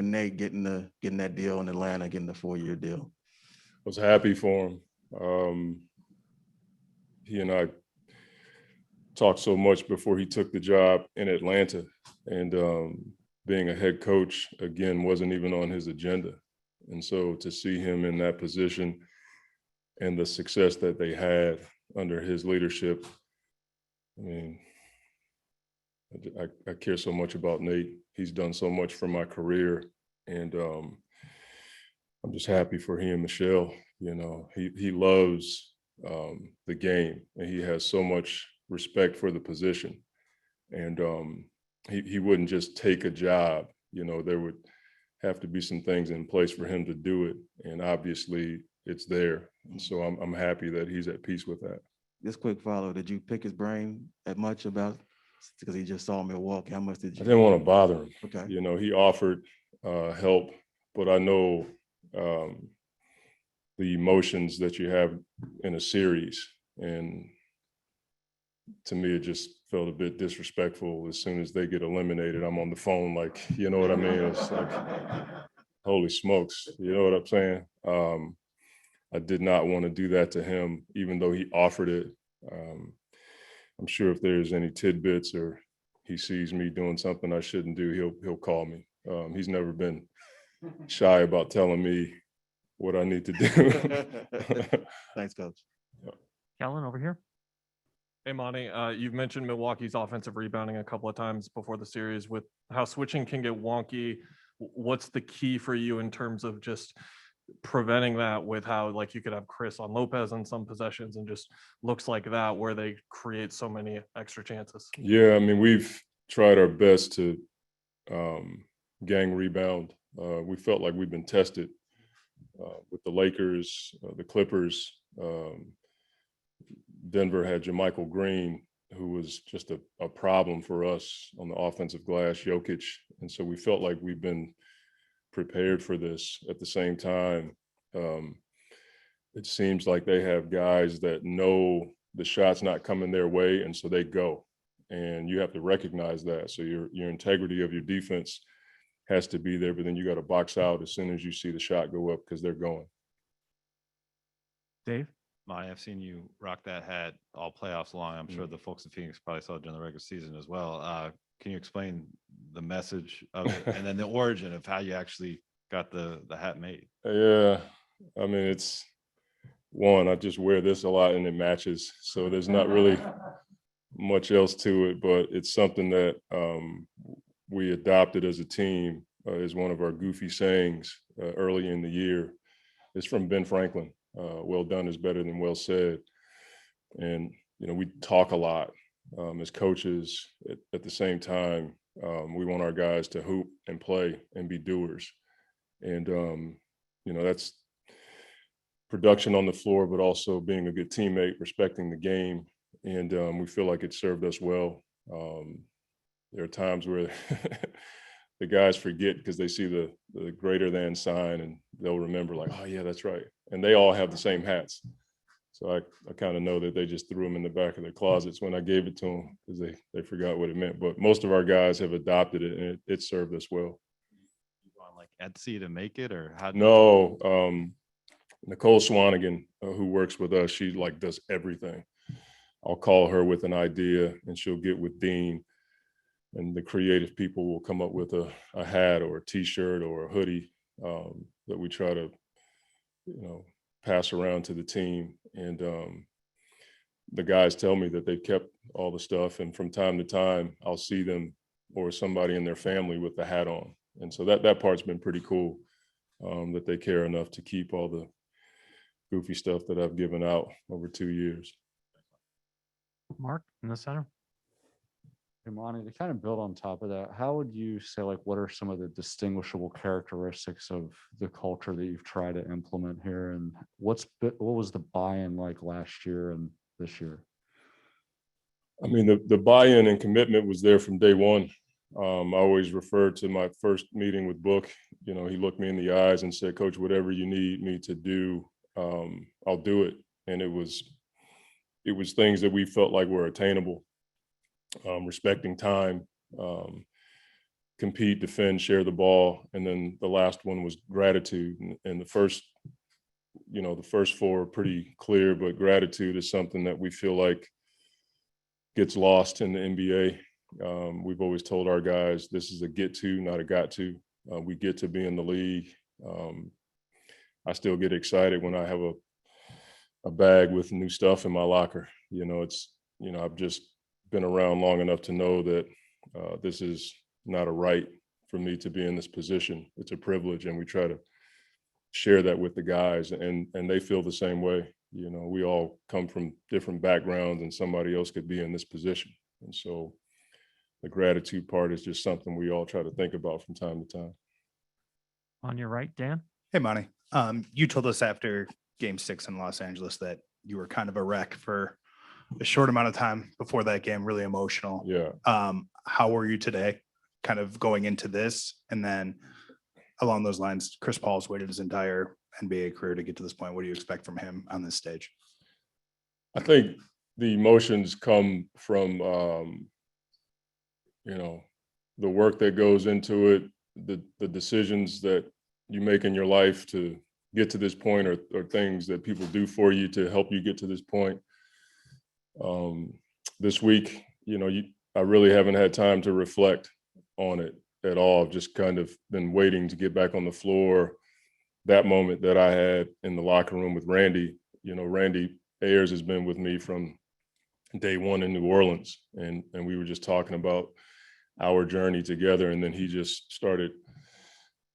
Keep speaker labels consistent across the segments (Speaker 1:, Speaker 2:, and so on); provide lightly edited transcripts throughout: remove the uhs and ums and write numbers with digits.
Speaker 1: thinking Nate getting that deal in Atlanta, getting the 4-year deal?
Speaker 2: I was happy for him. He and I talked so much before he took the job in Atlanta, and being a head coach again wasn't even on his agenda. And so to see him in that position and the success that they had under his leadership, I mean, I care so much about Nate. He's done so much for my career, and I'm just happy for he and Michelle. You know, he loves the game, and he has so much respect for the position. And he wouldn't just take a job. You know, there would have to be some things in place for him to do it, and obviously it's there. And so I'm happy that he's at peace with that.
Speaker 1: Just quick follow, did you pick his brain that much about, because he just saw Milwaukee, how much did you?
Speaker 2: I didn't want to bother him.
Speaker 1: Okay.
Speaker 2: You know, he offered help, but I know the emotions that you have in a series, and to me, it just felt a bit disrespectful. As soon as they get eliminated, I'm on the phone, like, you know what I mean? It's like, holy smokes, you know what I'm saying? I did not want to do that to him, even though he offered it. I'm sure if there's any tidbits or he sees me doing something I shouldn't do, he'll call me. He's never been shy about telling me what I need to do.
Speaker 1: Thanks, Coach.
Speaker 3: Kellen, over here.
Speaker 4: Hey, Monty, you've mentioned Milwaukee's offensive rebounding a couple of times before the series. With how switching can get wonky, what's the key for you in terms of just preventing that, with how, like, you could have Chris on Lopez on some possessions and just looks like that where they create so many extra chances?
Speaker 2: Yeah, I mean, we've tried our best to gang rebound. We felt like we've been tested with the Lakers, the Clippers. Denver had JaMychal Green, who was just a problem for us on the offensive glass, Jokic. And so we felt like we've been prepared for this. At the same time, it seems like they have guys that know the shot's not coming their way, and so they go. And you have to recognize that. So your integrity of your defense has to be there, but then you got to box out as soon as you see the shot go up, because they're going.
Speaker 3: Dave?
Speaker 5: Monty, I've seen you rock that hat all playoffs long. I'm sure the folks in Phoenix probably saw it during the regular season as well. Can you explain the message of it and then the origin of how you actually got the hat made?
Speaker 2: Yeah, I mean, it's one, I just wear this a lot and it matches. So there's not really much else to it, but it's something that we adopted as a team as one of our goofy sayings early in the year. It's from Ben Franklin. Well done is better than well said. And, you know, we talk a lot as coaches. At the same time, we want our guys to hoop and play and be doers. And, you know, that's production on the floor, but also being a good teammate, respecting the game. And we feel like it served us well. There are times where the guys forget because they see the greater than sign, and they'll remember, like, oh yeah, that's right. And they all have the same hats. So I kind of know that they just threw them in the back of their closets when I gave it to them, because they forgot what it meant. But most of our guys have adopted it, and it served us well.
Speaker 5: You on like Etsy to make it, or how?
Speaker 2: No, Nicole Swanigan, who works with us, she like does everything. I'll call her with an idea, and she'll get with Dean, and the creative people will come up with a hat or a T-shirt or a hoodie that we try to, you know, pass around to the team. And the guys tell me that they've kept all the stuff, and from time to time I'll see them or somebody in their family with the hat on. And so that part's been pretty cool, that they care enough to keep all the goofy stuff that I've given out over 2 years.
Speaker 3: Mark in the center.
Speaker 6: Hey, Monty, to kind of build on top of that, how would you say, like, what are some of the distinguishable characteristics of the culture that you've tried to implement here? And what was the buy-in like last year and this year?
Speaker 2: I mean, the buy-in and commitment was there from day one. I always refer to my first meeting with Book. You know, he looked me in the eyes and said, Coach, whatever you need me to do, I'll do it. And it was things that we felt like were attainable. Respecting time, compete, defend, share the ball. And then the last one was gratitude. And the first four are pretty clear, but gratitude is something that we feel like gets lost in the NBA. We've always told our guys, this is a get to, not a got to. We get to be in the league. I still get excited when I have a bag with new stuff in my locker. I've just been around long enough to know that this is not a right for me to be in this position. It's a privilege, and we try to share that with the guys, and they feel the same way. We all come from different backgrounds, and somebody else could be in this position. And so the gratitude part is just something we all try to think about from time to time.
Speaker 3: On your right, Dan?
Speaker 7: Hey, Monty. You told us after Game 6 in Los Angeles that you were kind of a wreck for a short amount of time before that game, really emotional.
Speaker 2: Yeah.
Speaker 7: How were you today, kind of going into this? And then along those lines, Chris Paul's waited his entire NBA career to get to this point. What do you expect from him on this stage?
Speaker 2: I think the emotions come from, the work that goes into it, the decisions that you make in your life to get to this point, or things that people do for you to help you get to this point. This week, I really haven't had time to reflect on it at all. I've just kind of been waiting to get back on the floor. That moment that I had in the locker room with Randy, Randy Ayers has been with me from day one in New Orleans. And we were just talking about our journey together. And then he just started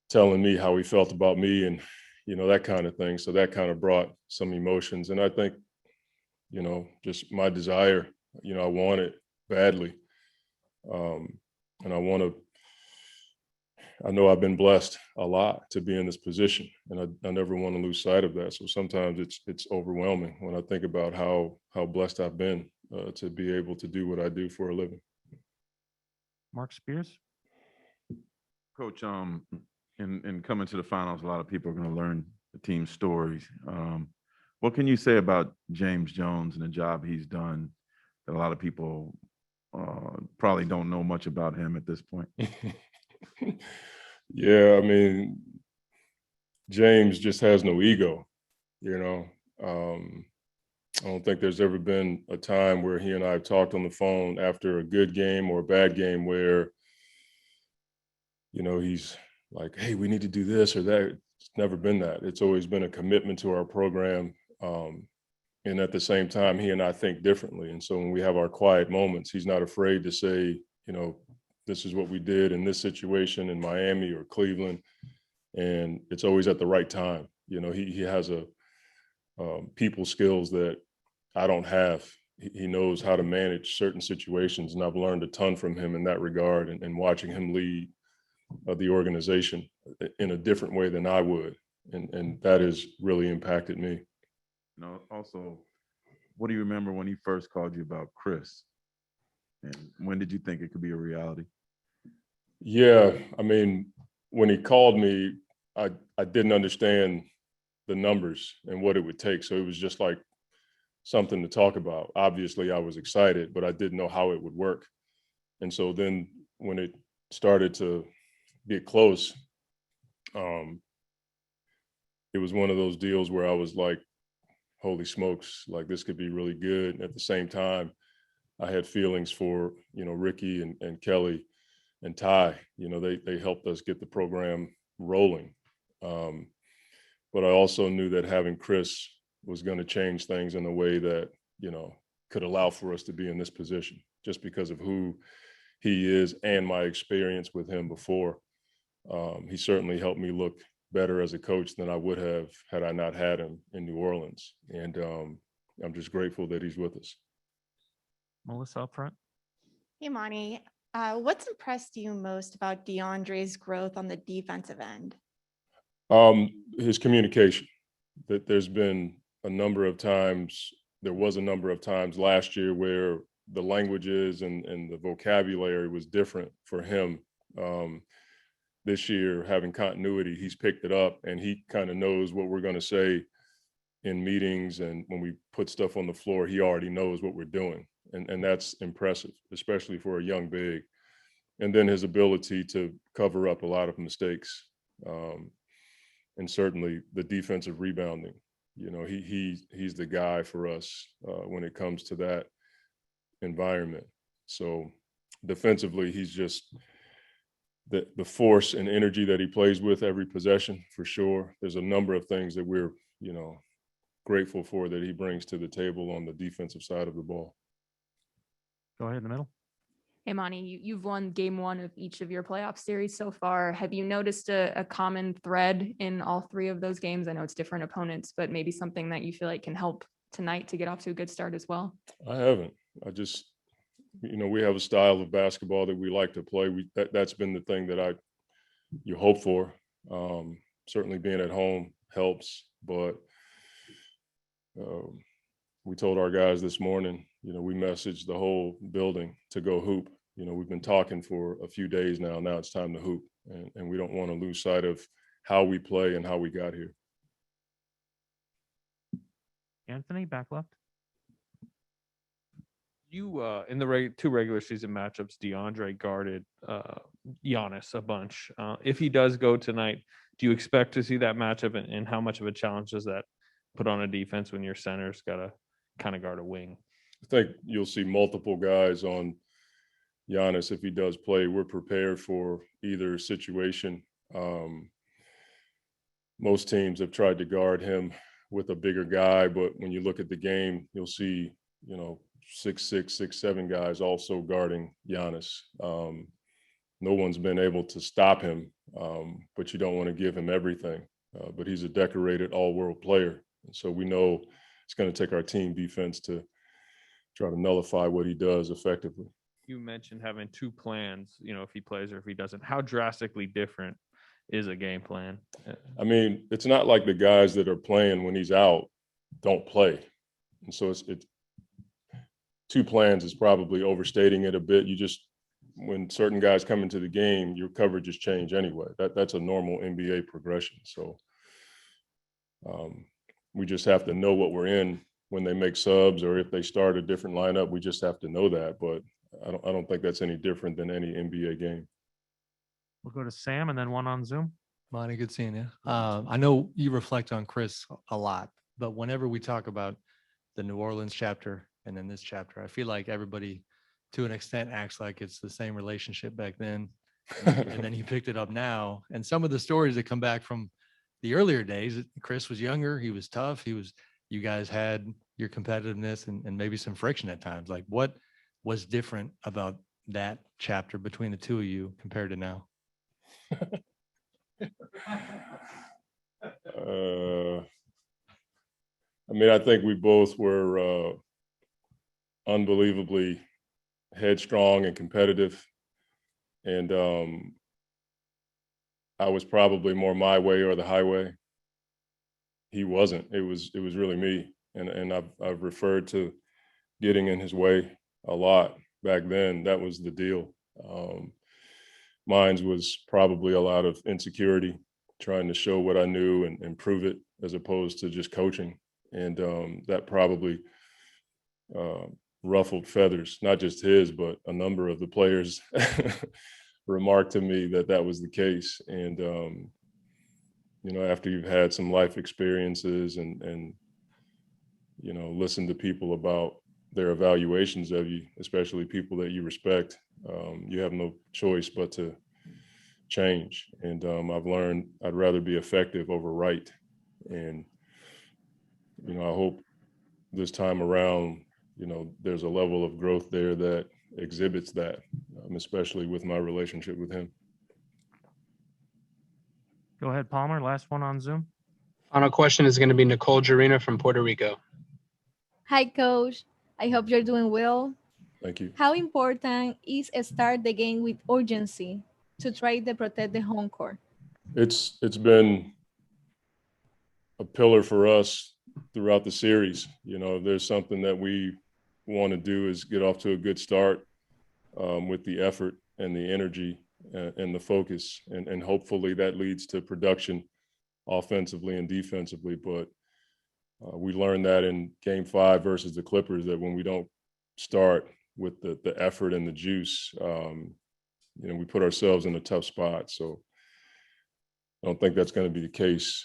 Speaker 2: telling me how he felt about me and, that kind of thing. So that kind of brought some emotions. And I think, just my desire, I want it badly. And I know I've been blessed a lot to be in this position, and I never want to lose sight of that. So sometimes it's overwhelming when I think about how blessed I've been to be able to do what I do for a living.
Speaker 3: Mark Spears?
Speaker 8: Coach, in coming to the finals, a lot of people are going to learn the team's stories. What can you say about James Jones and the job he's done that a lot of people probably don't know much about him at this point?
Speaker 2: Yeah, I mean, James just has no ego, I don't think there's ever been a time where he and I have talked on the phone after a good game or a bad game where, he's like, hey, we need to do this or that. It's never been that. It's always been a commitment to our program. And at the same time, he and I think differently. And so when we have our quiet moments, he's not afraid to say, this is what we did in this situation in Miami or Cleveland. And it's always at the right time. He has people skills that I don't have. He knows how to manage certain situations. And I've learned a ton from him in that regard, and watching him lead the organization in a different way than I would. And that has really impacted me.
Speaker 8: Also, what do you remember when he first called you about Chris? And when did you think it could be a reality?
Speaker 2: Yeah, I mean, when he called me, I didn't understand the numbers and what it would take. So it was just like something to talk about. Obviously, I was excited, but I didn't know how it would work. And so then when it started to get close, it was one of those deals where I was like, holy smokes, like this could be really good. And at the same time, I had feelings for, Ricky and Kelly and Ty. They helped us get the program rolling. But I also knew that having Chris was going to change things in a way that, could allow for us to be in this position just because of who he is and my experience with him before. He certainly helped me look better as a coach than I would have had I not had him in New Orleans. And I'm just grateful that he's with us.
Speaker 3: Melissa up front?
Speaker 9: Hey, Monty. What's impressed you most about DeAndre's growth on the defensive end?
Speaker 2: His communication. That there was a number of times last year where the languages and the vocabulary was different for him. This year, having continuity, he's picked it up and he kind of knows what we're going to say in meetings. And when we put stuff on the floor, he already knows what we're doing. And that's impressive, especially for a young big. And then his ability to cover up a lot of mistakes. And certainly the defensive rebounding. You know, he's the guy for us when it comes to that environment. So defensively, he's just the force and energy that he plays with every possession, for sure. There's a number of things that we're, you know, grateful for that he brings to the table on the defensive side of the ball.
Speaker 3: Go ahead in the middle.
Speaker 10: Hey, Monty, you've won game one of each of your playoff series so far. Have you noticed a common thread in all three of those games? I know it's different opponents, but maybe something that you feel like can help tonight to get off to a good start as well.
Speaker 2: I haven't. I just, you know, we have a style of basketball that we like to play. That's been the thing that you hope for. Certainly being at home helps, but we told our guys this morning, you know, we messaged the whole building to go hoop. You know, we've been talking for a few days now. Now it's time to hoop, and we don't want to lose sight of how we play and how we got here.
Speaker 3: Anthony, back left.
Speaker 4: You in the two regular season matchups, DeAndre guarded Giannis a bunch. If he does go tonight, do you expect to see that matchup, and how much of a challenge does that put on a defense when your center's got to kind of guard a wing?
Speaker 2: I think you'll see multiple guys on Giannis if he does play. We're prepared for either situation. Most teams have tried to guard him with a bigger guy, but when you look at the game, you'll see, you know, 6'6", 6'7" guys also guarding Giannis. No one's been able to stop him, but you don't want to give him everything. But he's a decorated all-world player. And so we know it's going to take our team defense to try to nullify what he does effectively.
Speaker 4: You mentioned having two plans, you know, if he plays or if he doesn't. How drastically different is a game plan?
Speaker 2: I mean, it's not like the guys that are playing when he's out don't play. And so it's two plans is probably overstating it a bit. You just, when certain guys come into the game, your coverages change anyway. That's a normal NBA progression. So we just have to know what we're in when they make subs, or if they start a different lineup. We just have to know that. But I don't think that's any different than any NBA game.
Speaker 3: We'll go to Sam and then one on Zoom.
Speaker 11: Monty, good seeing you. I know you reflect on Chris a lot, but whenever we talk about the New Orleans chapter and then this chapter, I feel like everybody, to an extent, acts like it's the same relationship back then, and then he picked it up now. And some of the stories that come back from the earlier days, Chris was younger, he was tough, you guys had your competitiveness and maybe some friction at times. Like, what was different about that chapter between the two of you compared to now?
Speaker 2: I mean, I think we both were unbelievably headstrong and competitive. And I was probably more my way or the highway. He wasn't. It was really me. And I've referred to getting in his way a lot back then. That was the deal. Mine was probably a lot of insecurity, trying to show what I knew and prove it, as opposed to just coaching. And that probably ruffled feathers, not just his, but a number of the players remarked to me that was the case. And, you know, after you've had some life experiences and you know, listen to people about their evaluations of you, especially people that you respect, you have no choice but to change. And I've learned I'd rather be effective over right. And, you know, I hope this time around, you know, there's a level of growth there that exhibits that, especially with my relationship with him.
Speaker 3: Go ahead, Palmer. Last one on Zoom.
Speaker 12: Final question is going to be Nicole Jarina from Puerto Rico.
Speaker 13: Hi, Coach. I hope you're doing well.
Speaker 2: Thank you.
Speaker 13: How important is start the game with urgency to try to protect the home court?
Speaker 2: It's been a pillar for us throughout the series. You know, if there's something that we want to do is get off to a good start with the effort and the energy and the focus. And hopefully that leads to production offensively and defensively. But we learned that in Game 5 versus the Clippers, that when we don't start with the effort and the juice, we put ourselves in a tough spot. So I don't think that's going to be the case.